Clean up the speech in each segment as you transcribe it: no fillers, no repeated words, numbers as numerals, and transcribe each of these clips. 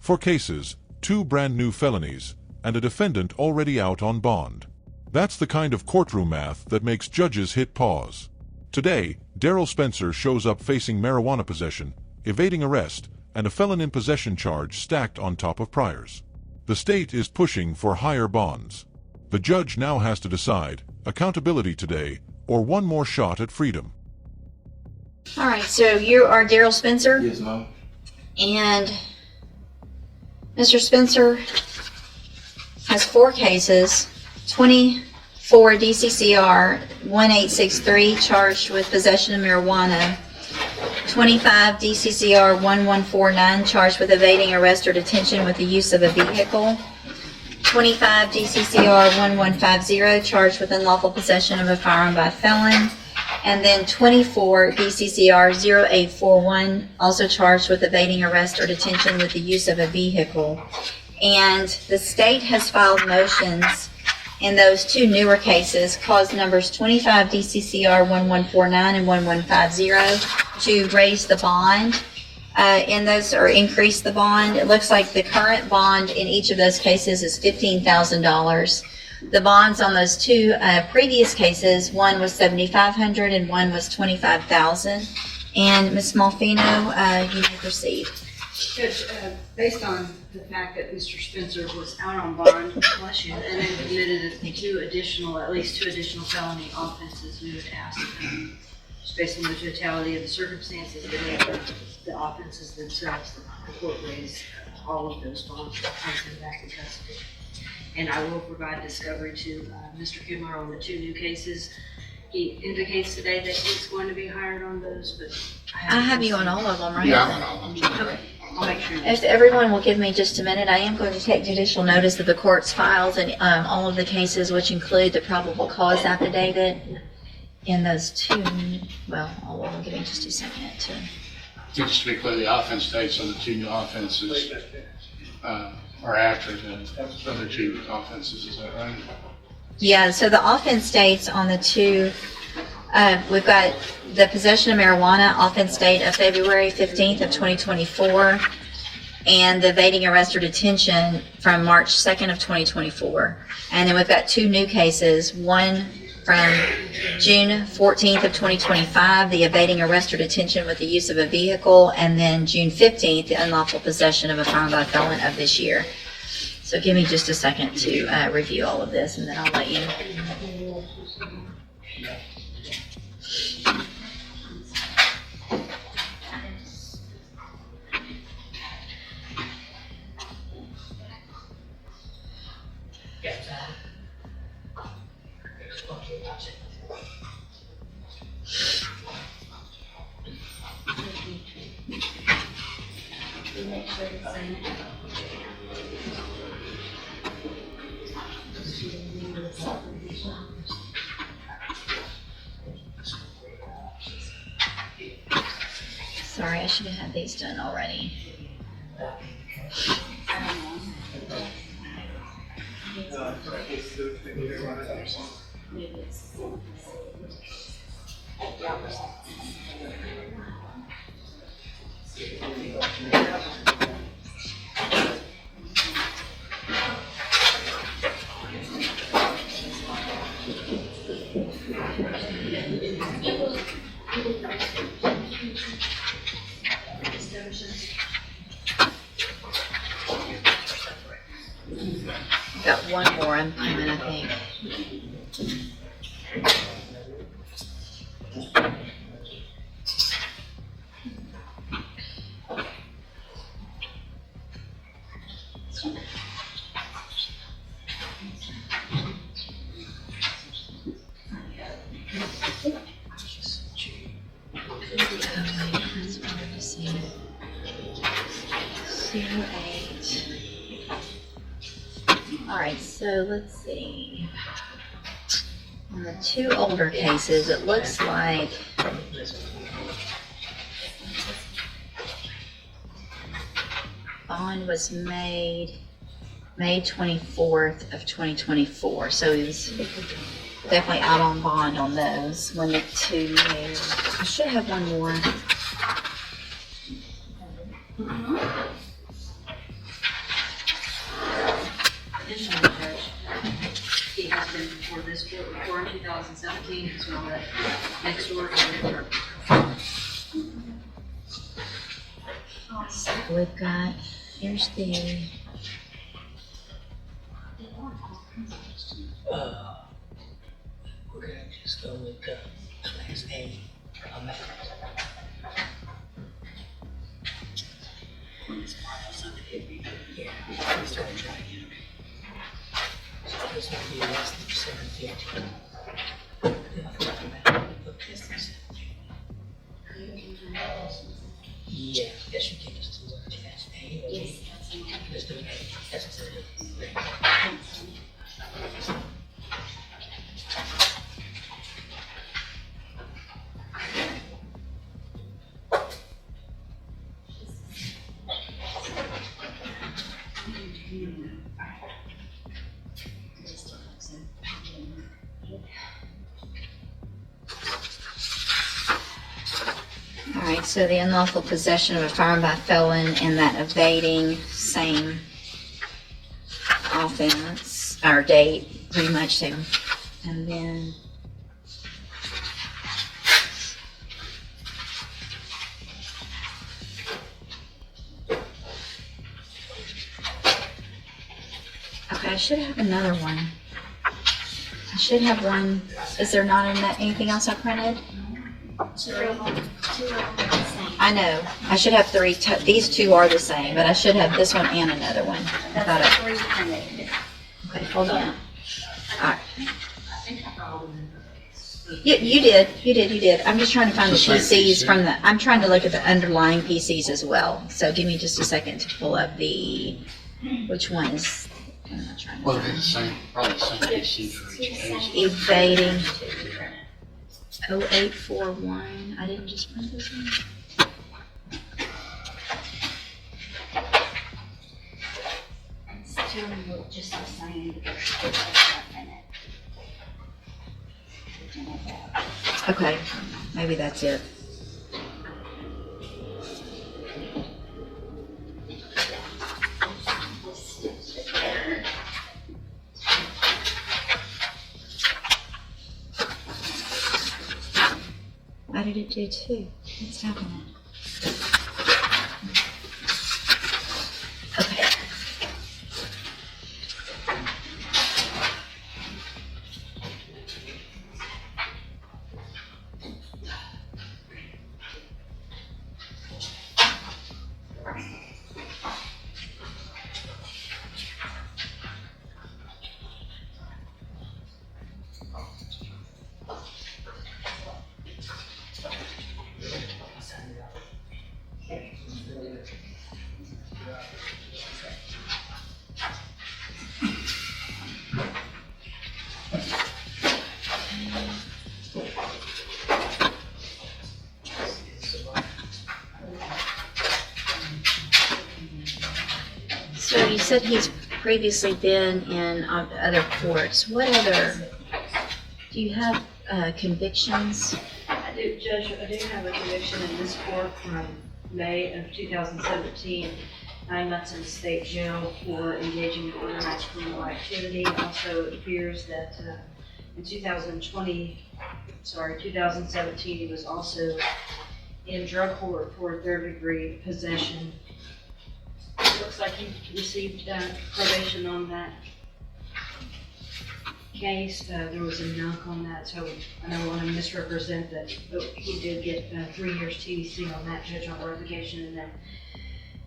4 cases, 2 brand new felonies, and a defendant already out on bond. That's the kind of courtroom math that makes judges hit pause. Today, Daryl Spencer shows up facing marijuana possession, evading arrest, and a felon in possession charge stacked on top of priors. The state is pushing for higher bonds. The judge now has to decide, accountability today, or one more shot at freedom. All right, so you are Daryl Spencer? Yes, ma'am. And Mr. Spencer has 4 cases, 24 DCCR 1863 charged with possession of marijuana, 25 DCCR 1149 charged with evading arrest or detention with the use of a vehicle, 25 DCCR 1150 charged with unlawful possession of a firearm by a felon, and then 24 DCCR 0841 also charged with evading arrest or detention with the use of a vehicle. And the state has filed motions in those 2 newer cases, cause numbers 25 DCCR 1149 and 1150, to raise the bond in those, or increase the bond. It looks like the current bond in each of those cases is $15,000. The bonds on those 2 previous cases, one was $7,500 and one was $25,000. And Ms. Malfino, you may proceed. Judge, based on the fact that Mr. Spencer was out on bond, bless you, and then committed at least 2 additional felony offenses, we would ask, just based on the totality of the circumstances, the offenses themselves, the court raise all of those bonds and place them back in custody. And I will provide discovery to Mr. Kidmore on the 2 new cases. He indicates today that he's going to be hired on those, but I have you on all of them, right? Yeah, I'm on all of them. Okay, I'll make sure. If everyone will give me just a minute, I am going to take judicial notice of the court's files and all of the cases, which include the probable cause affidavit in those 2. Well, all of them. Give me just a second to. Just to be clear, the offense dates on the 2 new offenses are after the other 2 offenses, is that right? Yeah, so the offense dates on the 2, we've got the possession of marijuana offense date of February 15th of 2024, and the evading arrest or detention from March 2nd of 2024. And then we've got 2 new cases, one from June 14th of 2025, the evading arrest or detention with the use of a vehicle, and then June 15th, the unlawful possession of a firearm by a felon of this year. So give me just a second to review all of this, and then I'll let you. Sorry, I should have had these done already. Got one more I'm coming, I think. All right, so let's see. On the 2 older cases, it looks like bond was made May 24th of 2024. So he was definitely out on bond on those when the 2 new. I should have one more. Additionally, Judge, he has been before this court before in 2017, as well as next door to the So we've got, here's the, We're gonna just go with the Class A amount. Yeah, we started trying it. So this might be less than 750. Yeah, yes, you can just do it. Class A. Yes. Let's do it. That's it. all right, so the unlawful possession of a firearm by felon and that evading, same offense, or date, pretty much same. And then, okay, I should have another one. I should have one. Is there not anything else I printed? I know. I should have three. These two are the same, but I should have this one and another one. I thought okay, hold on. All right. You did. I'm just trying to find the PCs from the, I'm trying to look at the underlying PCs as well. So give me just a second to pull up the, which one is, what am I trying to Well, find? it's the same, probably the same PC for each case. Evading 0841. I didn't just print this one. Just the same. Okay, maybe that's it. Why did it do two? What's happening? Okay. So you said he's previously been in other courts. What other, do you have convictions? I do, Judge, I do have a conviction in this court from May of 2017, 9 months in the state jail for engaging in organized criminal activity. Also, it appears that in 2017, he was also in drug court for third-degree possession. It looks like he received probation on that case. There was a knock on that, so I don't want to misrepresent that. But he did get 3 years TDC on that, judge, on revocation, and then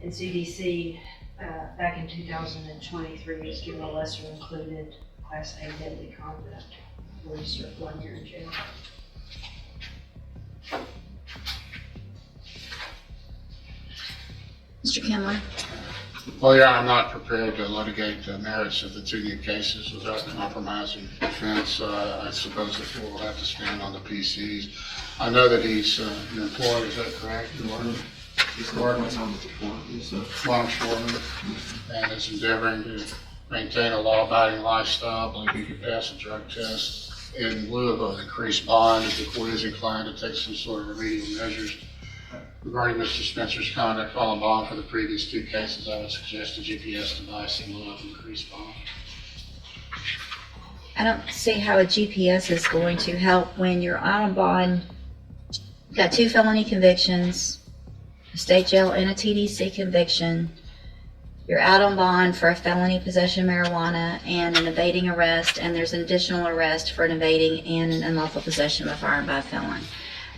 in CDC back in 2023 he was given a lesser included Class A deadly conduct where he served 1 year in jail. Mr. Kimler? Well, yeah, I'm not prepared to litigate the merits of the two new cases without compromising defense. I suppose the court will have to stand on the PCs. I know that he's employed, is that correct? He's longshoreman and is endeavoring to maintain a law-abiding lifestyle. I believe he could pass a drug test in lieu of an increased bond if the court is inclined to take some sort of remedial measures. Regarding Mr. Spencer's conduct while on bond for the previous two cases, I would suggest a GPS device in lieu of increased bond. I don't see how a GPS is going to help when you're out on bond. You've got 2 felony convictions, a state jail and a TDC conviction. You're out on bond for a felony possession of marijuana and an evading arrest, and there's an additional arrest for an evading and an unlawful possession of a firearm by a felon.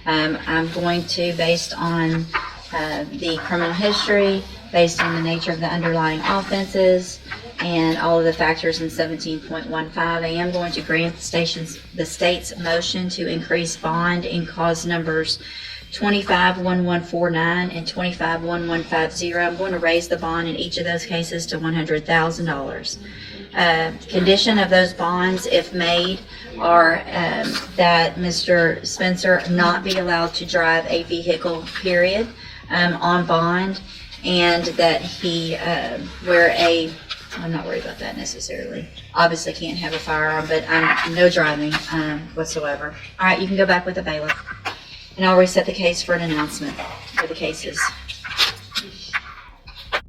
I'm going to, based on the criminal history, based on the nature of the underlying offenses, and all of the factors in 17.15, I am going to grant the state's motion to increase bond in cause numbers 251149 and 251150. I'm going to raise the bond in each of those cases to $100,000. Condition of those bonds, if made, are that Mr. Spencer not be allowed to drive a vehicle, period, on bond, and that he I'm not worried about that necessarily. Obviously can't have a firearm, but no driving whatsoever. All right, you can go back with the bailiff. And I'll reset the case for an announcement for the cases.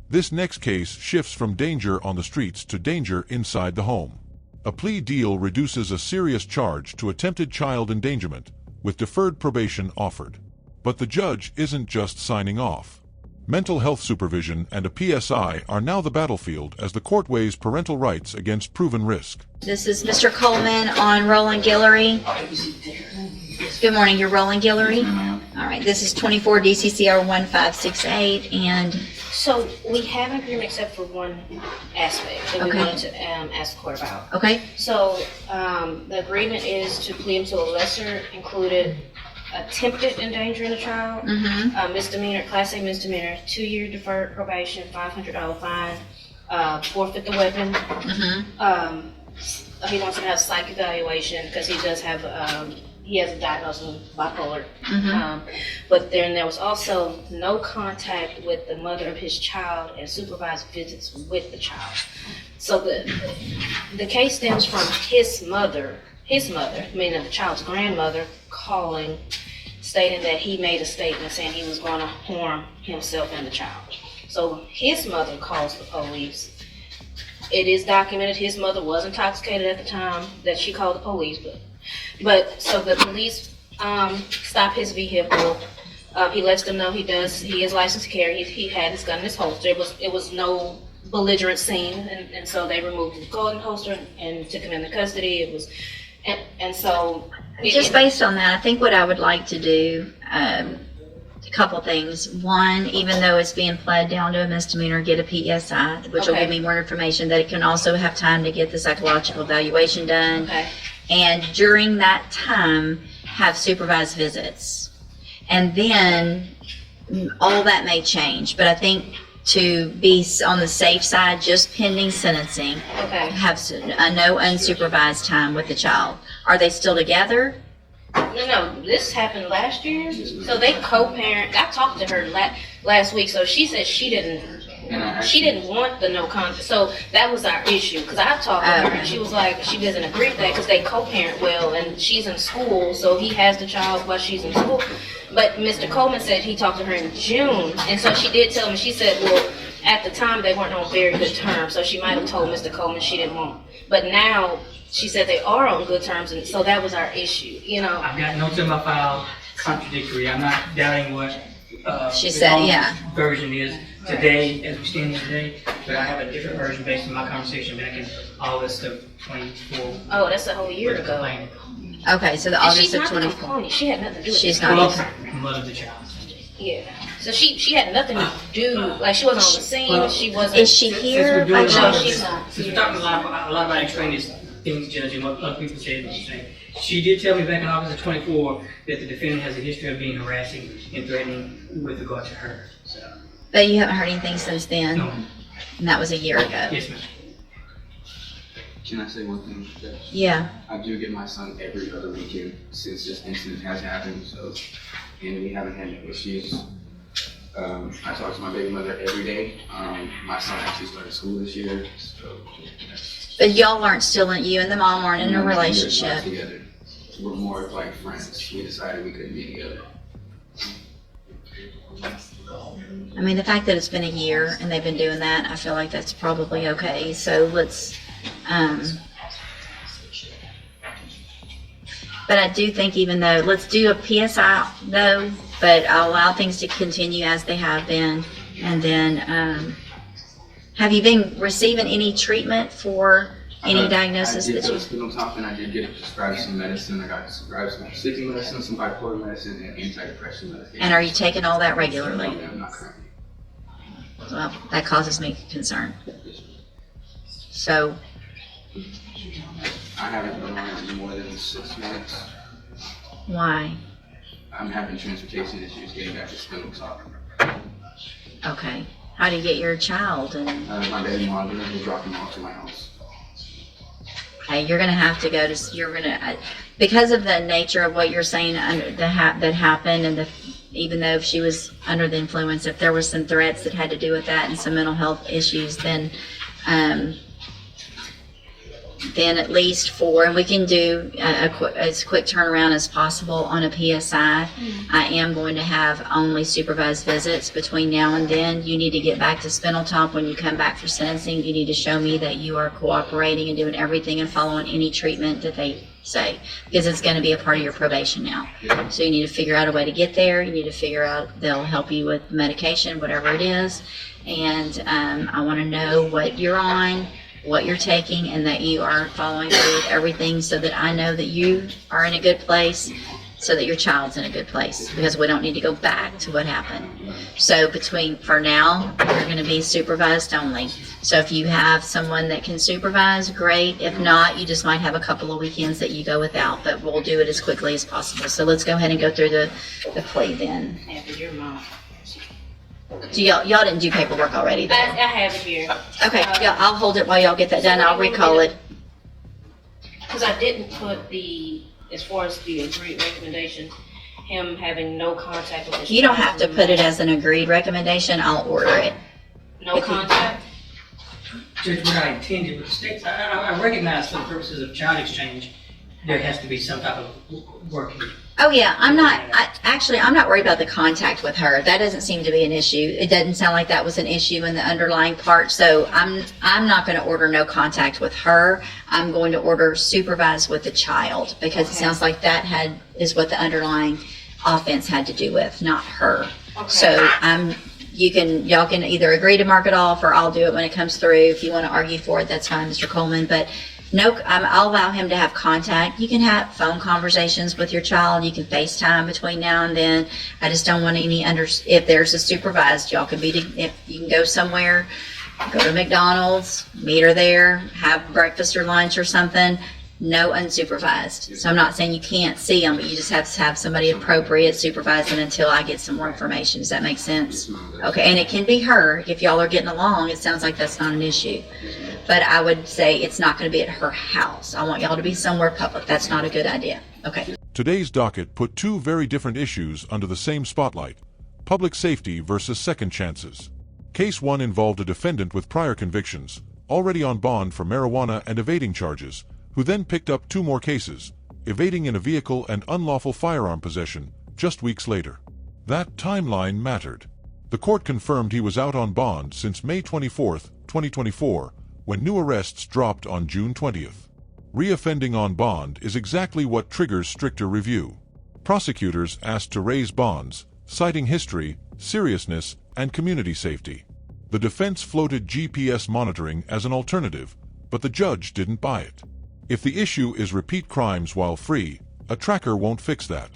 This next case shifts from danger on the streets to danger inside the home. A plea deal reduces a serious charge to attempted child endangerment, with deferred probation offered. But the judge isn't just signing off. Mental health supervision and a PSI are now the battlefield as the court weighs parental rights against proven risk. This is Mr. Coleman on Roland Guillory. Good morning, you're Roland Guillory? All right, this is 24 DCCR 1568, and So we have an agreement except for one aspect that we Okay. wanted to ask the court about. okay, So the agreement is to plead him to a lesser included attempted endangering a child, misdemeanor, class A misdemeanor, 2-year deferred probation, $500 fine, forfeit the weapon. He wants to have psych evaluation because he does have he has a diagnosis of bipolar. But then there was also no contact with the mother of his child and supervised visits with the child. So the case stems from his mother, meaning the child's grandmother, calling, stating that he made a statement saying he was going to harm himself and the child. So his mother calls the police. It is documented his mother was intoxicated at the time that she called the police, but so the police stop his vehicle. He lets them know he is licensed to carry. He had his gun in his holster. It was no belligerent scene, and so they removed his gun holster and took him into custody. It was, and so just based on that, I think what I would like to do, a couple things. One, even though it's being pled down to a misdemeanor, get a PSI, which will Okay. give me more information that it can also have time to get the psychological evaluation done. Okay. And during that time, have supervised visits. And then all that may change, but I think to be on the safe side, just pending sentencing, Okay. have no unsupervised time with the child. Are they still together? No, this happened last year. So they co-parent. I talked to her last week. So she said she didn't want the no contact. So that was our issue because I talked to her and she was like she doesn't agree with that because they co-parent well and she's in school, so he has the child while she's in school. But Mr. Coleman said he talked to her in June, and so she did tell me. She said, well, at the time they weren't on very good terms, so she might have told Mr. Coleman she didn't want. But now she said they are on good terms, and so that was our issue. You know. I've got notes in my file contradictory. I'm not doubting what She the said, Collins yeah. version is today, as we stand here today, but I have a different version based on my conversation back in August of 24. Oh, that's a whole year with the ago. complaint. Okay, so the And August she's of not the 24. complainant. She had nothing to do with She's it. not. Well, mother of the child. Yeah. So she had nothing to do. Like she wasn't on the scene. Well, She wasn't. Is she Since here? we're doing No, a lot of she's this- not. Since we're talking a lot about extraneous things, Judge, and what other people say, what you say. She did tell me back in August of 24 that the defendant has a history of being harassing and threatening with regard to her. So, But you haven't heard anything since then? no. And that was a year ago? Yes, ma'am. Can I say one thing, Judge? Yeah. I do get my son every other weekend since this incident has happened, and we haven't had no issues. I talk to my baby mother every day. My son actually started school this year, so. But y'all aren't still in, you and the mom aren't in a we're not relationship? together. We're more of like friends. We decided we couldn't be together. I mean, the fact that it's been a year and they've been doing that, I feel like that's probably okay. So let's, But I do think even though, let's do a PSI though, but I'll allow things to continue as they have been. And then, have you been receiving any treatment for any diagnosis I did that go you? to spinal tap, and I did get prescribed some medicine. I got prescribed some sleeping medicine, some bipolar medicine, and antidepressant medication. And are you taking all that regularly? No, ma'am, not currently. Well, that causes me concern. So, I haven't been on it in more than 6 months. why? I'm having transportation issues getting back to spinal tap. Okay. How do you get your child? And My baby mom will drop him off to my house. okay, you're gonna have to go to. You're gonna because of the nature of what you're saying that happened, and even though she was under the influence, if there were some threats that had to do with that and some mental health issues, then at least and we can do as quick turnaround as possible on a PSI. I am going to have only supervised visits between now and then. You need to get back to spinal tap when you come back for sentencing. You need to show me that you are cooperating and doing everything and following any treatment that they say, because it's going to be a part of your probation now. So you need to figure out a way to get there. You need to figure out, they'll help you with medication, whatever it is. And I want to know what you're on, what you're taking, and that you are following through with everything, so that I know that you are in a good place, so that your child's in a good place, because we don't need to go back to what happened. So for now, you're going to be supervised only. So if you have someone that can supervise, great. If not, you just might have a couple of weekends that you go without, but we'll do it as quickly as possible. So let's go ahead and go through the plea then. After your mom. So y'all didn't do paperwork already I then? have it here. Okay, yeah, I'll hold it while y'all get that done. I'll recall it. Because I didn't put as far as the agreed recommendation, him having no contact with his You don't child. have to put it as an agreed recommendation. I'll order it. No contact? Judge, what I intended with the state, I recognize for the purposes of child exchange, there has to be some type of working. Oh yeah, I'm not worried about the contact with her. That doesn't seem to be an issue. It doesn't sound like that was an issue in the underlying part. So I'm not going to order no contact with her. I'm going to order supervise with the child, because it sounds like that is what the underlying offense had to do with, not her. Okay. So y'all can either agree to mark it off, or I'll do it when it comes through. If you want to argue for it, that's fine, Mr. Coleman. But no, I'll allow him to have contact. You can have phone conversations with your child. You can FaceTime between now and then. I just don't want if there's a supervised, y'all can if you can go somewhere, go to McDonald's, meet her there, have breakfast or lunch or something. No unsupervised. So I'm not saying you can't see them, but you just have to have somebody appropriate supervising until I get some more information. Does that make sense? Okay, and it can be her. If y'all are getting along, it sounds like that's not an issue. But I would say it's not going to be at her house. I want y'all to be somewhere public. That's not a good idea. Okay. Today's docket put two very different issues under the same spotlight: public safety versus second chances. Case 1 involved a defendant with prior convictions, already on bond for marijuana and evading charges, who then picked up 2 more cases, evading in a vehicle and unlawful firearm possession, just weeks later. That timeline mattered. The court confirmed he was out on bond since May 24, 2024, when new arrests dropped on June 20th. Reoffending on bond is exactly what triggers stricter review. Prosecutors asked to raise bonds, citing history, seriousness, and community safety. The defense floated GPS monitoring as an alternative, but the judge didn't buy it. If the issue is repeat crimes while free, a tracker won't fix that.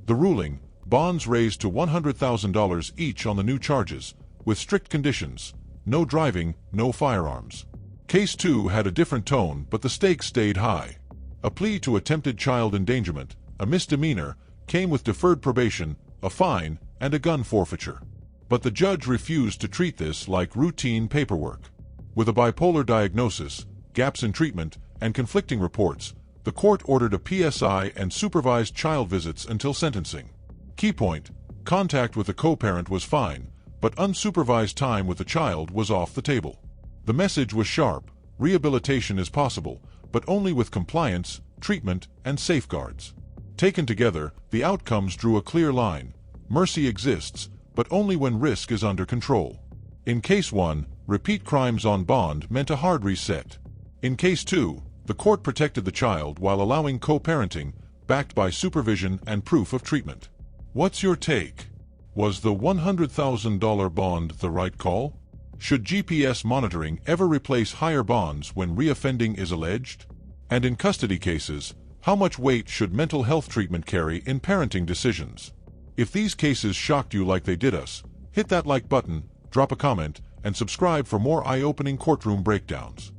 The ruling: bonds raised to $100,000 each on the new charges, with strict conditions: no driving, no firearms. Case 2 had a different tone, but the stakes stayed high. A plea to attempted child endangerment, a misdemeanor, came with deferred probation, a fine, and a gun forfeiture. But the judge refused to treat this like routine paperwork. With a bipolar diagnosis, gaps in treatment, and conflicting reports, the court ordered a PSI and supervised child visits until sentencing. Key point: contact with the co-parent was fine, but unsupervised time with the child was off the table. The message was sharp: rehabilitation is possible, but only with compliance, treatment, and safeguards. Taken together, the outcomes drew a clear line: mercy exists, but only when risk is under control. In Case 1, repeat crimes on bond meant a hard reset. In Case 2, the court protected the child while allowing co-parenting, backed by supervision and proof of treatment. What's your take? Was the $100,000 bond the right call? Should GPS monitoring ever replace higher bonds when reoffending is alleged? And in custody cases, how much weight should mental health treatment carry in parenting decisions? If these cases shocked you like they did us, hit that like button, drop a comment, and subscribe for more eye-opening courtroom breakdowns.